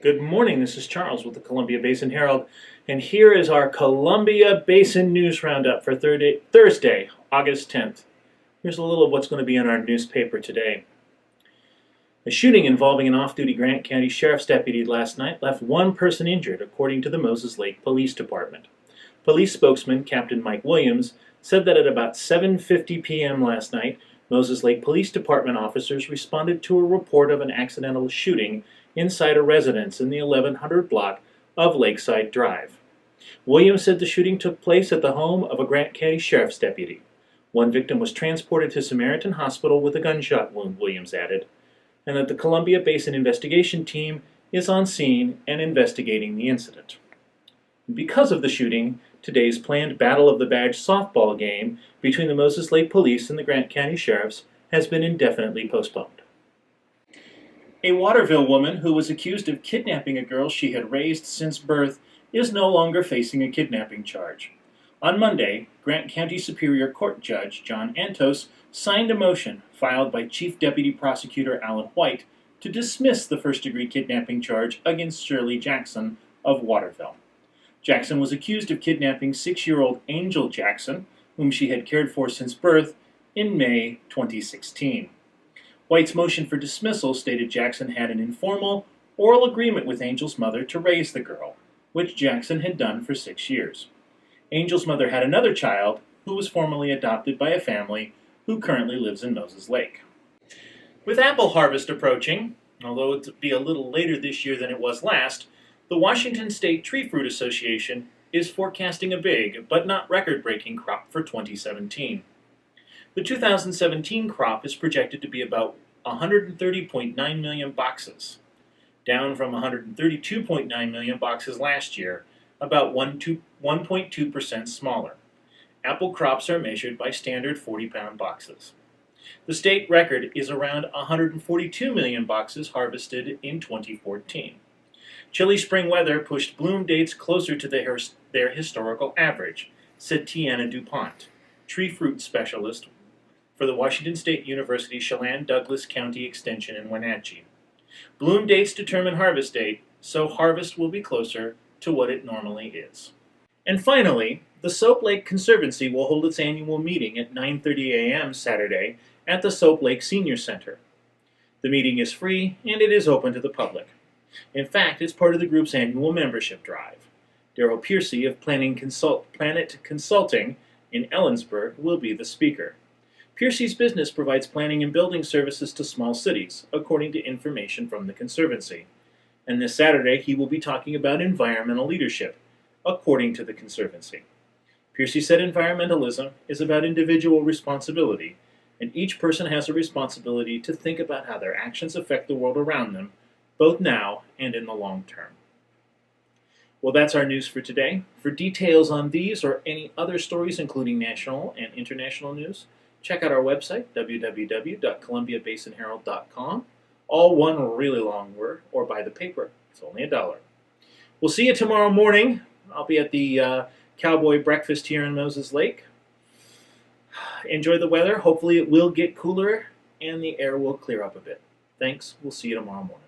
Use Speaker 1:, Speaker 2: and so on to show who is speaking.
Speaker 1: Good morning, this is Charles with the Columbia Basin Herald, and here is our Columbia Basin News Roundup for Thursday, August 10th. Here's a little of what's going to be in our newspaper today. A shooting involving an off-duty Grant County Sheriff's deputy last night left one person injured, according to the Moses Lake Police Department. Police spokesman Captain Mike Williams said that at about 7:50 p.m. last night, Moses Lake Police Department officers responded to a report of an accidental shooting inside a residence in the 1100 block of Lakeside Drive. Williams said the shooting took place at the home of a Grant County Sheriff's deputy. One victim was transported to Samaritan Hospital with a gunshot wound, Williams added, and that the Columbia Basin investigation team is on scene and investigating the incident. Because of the shooting, today's planned Battle of the Badge softball game between the Moses Lake Police and the Grant County Sheriffs has been indefinitely postponed. A Waterville woman who was accused of kidnapping a girl she had raised since birth is no longer facing a kidnapping charge. On Monday, Grant County Superior Court Judge John Antos signed a motion filed by Chief Deputy Prosecutor Alan White to dismiss the first-degree kidnapping charge against Shirley Jackson of Waterville. Jackson was accused of kidnapping 6-year-old Angel Jackson, whom she had cared for since birth, in May 2016. White's motion for dismissal stated Jackson had an informal, oral agreement with Angel's mother to raise the girl, which Jackson had done for 6 years. Angel's mother had another child who was formally adopted by a family who currently lives in Moses Lake. With apple harvest approaching, although it'll be a little later this year than it was last, the Washington State Tree Fruit Association is forecasting a big, but not record-breaking crop for 2017. The 2017 crop is projected to be about 130.9 million boxes, down from 132.9 million boxes last year, about 1.2% smaller. Apple crops are measured by standard 40-pound boxes. The state record is around 142 million boxes harvested in 2014. Chilly spring weather pushed bloom dates closer to their historical average, said Tiana DuPont, tree fruit specialist for the Washington State University Chelan Douglas County Extension in Wenatchee. Bloom dates determine harvest date, so harvest will be closer to what it normally is. And finally, the Soap Lake Conservancy will hold its annual meeting at 9:30 a.m. Saturday at the Soap Lake Senior Center. The meeting is free and it is open to the public. In fact, it's part of the group's annual membership drive. Daryl Piercy of Planet Consulting in Ellensburg will be the speaker. Piercy's business provides planning and building services to small cities, according to information from the Conservancy. And this Saturday, he will be talking about environmental leadership, according to the Conservancy. Piercy said environmentalism is about individual responsibility, and each person has a responsibility to think about how their actions affect the world around them, both now and in the long term. Well, that's our news for today. For details on these or any other stories, including national and international news, check out our website, www.columbiabasinherald.com, all one really long word, or buy the paper. It's only $1. We'll see you tomorrow morning. I'll be at the Cowboy Breakfast here in Moses Lake. Enjoy the weather. Hopefully it will get cooler and the air will clear up a bit. Thanks. We'll see you tomorrow morning.